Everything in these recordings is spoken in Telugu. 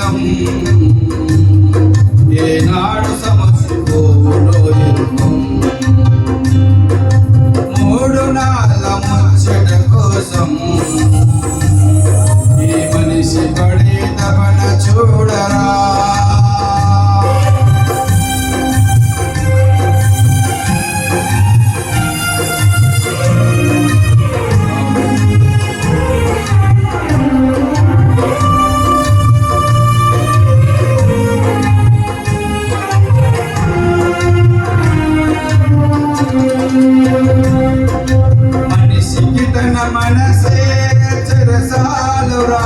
బంధం ఏనాడు సమసిపోవునో యుద్ధం మూడు నాళ్ళ ముచ్చట కోసం ఈ మనిషి పడే తపన చూడరా మనిషికి తన మనసే చెరసాలురా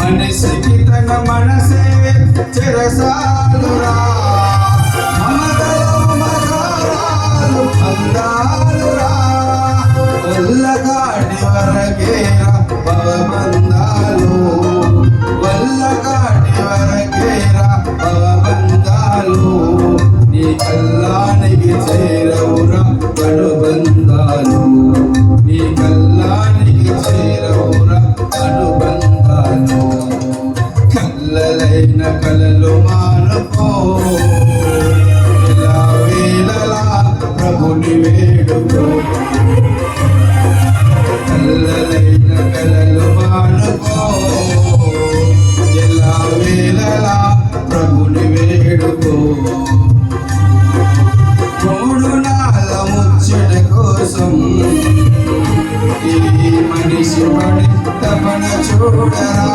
మనిషికి తన మనసే చెరసాలురా అందాలురా వల్లగాడి వరకేరా భవబంధాలు వల్లగాడి వరకేరా భవబంధాలు నీ కల్లానికి చేరవురా అనుబంధాలు నీ కల్లానికి చేరవురా అనుబంధాలు కల్లలైన కలలు మానుకో ఇలా వేళలా ప్రభుని వేడుకో కల్లలైన కలలు మానుకో ఇలా వేళలా ప్రభుని వేడుకో మూడు నాళ్ళ ముచ్చట కోసం ఈ మనిషి పడి తపన చూడరా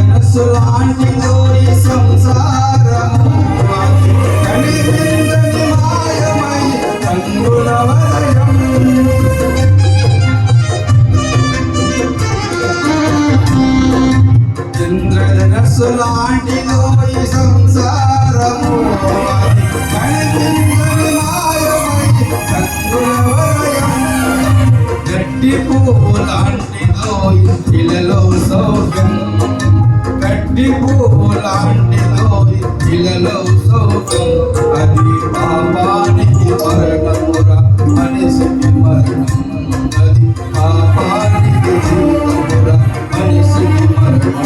ఇంద్రధనుస్సులాంటిదో ఈ సంసారము కనిపించని మాయమై రంగుల వలయం ఇంద్రధనుస్సులాంటిదో ఈ సంసారము కనిపించని మాయమై రంగుల వలయం గడ్డి పువ్వు లాంటిదో ఇళ్ళలో సౌఖ్యం గడ్డి పువ్వు లాంటిదో ఇళ్ళలో సౌఖ్యం అది పాపానికి మరణమురా మనిషికి మరణం అది పాపానికి జీవమురా మనిషికి మరణం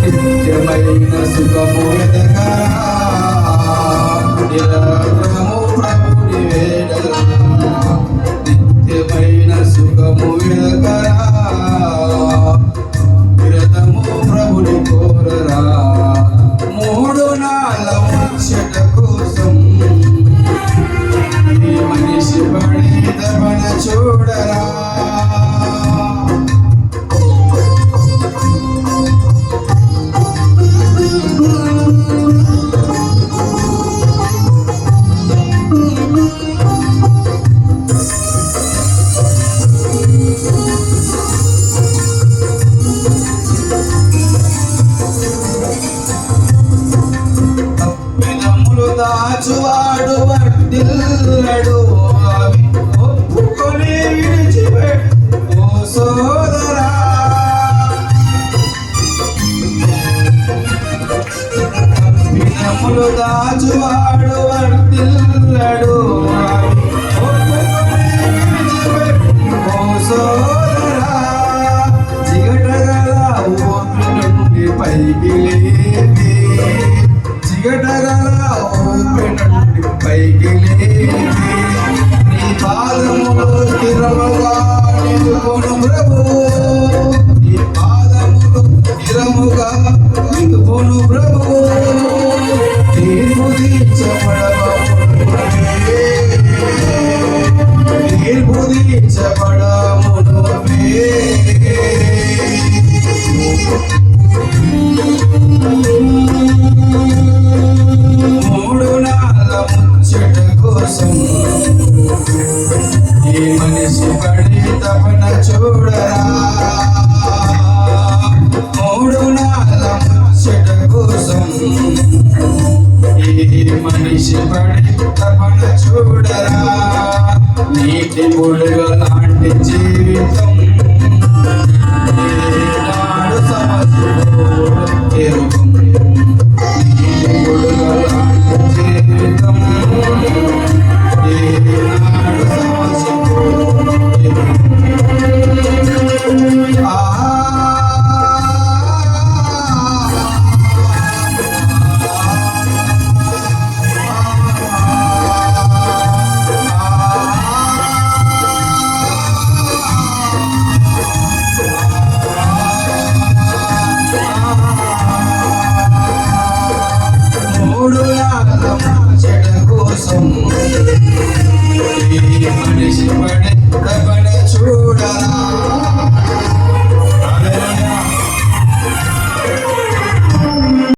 నిత్యమైన సుఖము ఎదగరా నిరంతరము ప్రభుని వేడరా నిత్యమైన సుఖము ఎదగరా విరతము ప్రభుని కోరరా మూడు నాళ్ళ ముచ్చట కోసం ఈ మనిషి పడి తపన చూడరా దాచువాడు వర్ధిల్లడు అవి ఒప్పుకొని విడిచిపెట్టు ఓ సోదరా తప్పిదములు దాచువాడు వర్ధిల్లడు అవి ఒప్పుకొని విడిచిపెట్టు ఓ సోదరా జిగటగల ఊపి నుండి పైకి లేపి జిగటగల ఊపినండి పైకి లేపి నీ పాదములో స్థిరముగా నిలుపును ప్రభు నీ పాదములో స్థిరముగా నిలుపును ప్రభు తీర్పు తీర్చబడమునువే తీర్పు తీర్చబడమునువే మూడు నాళ్ళ ముచ్చట కోసం మనిషి పడే తపన చూడరా మూడు నాల ముచ్చట కోసం ఈ మనిషి పడే తపన చూడరా నీటి బుడగ లాంటి జీవితం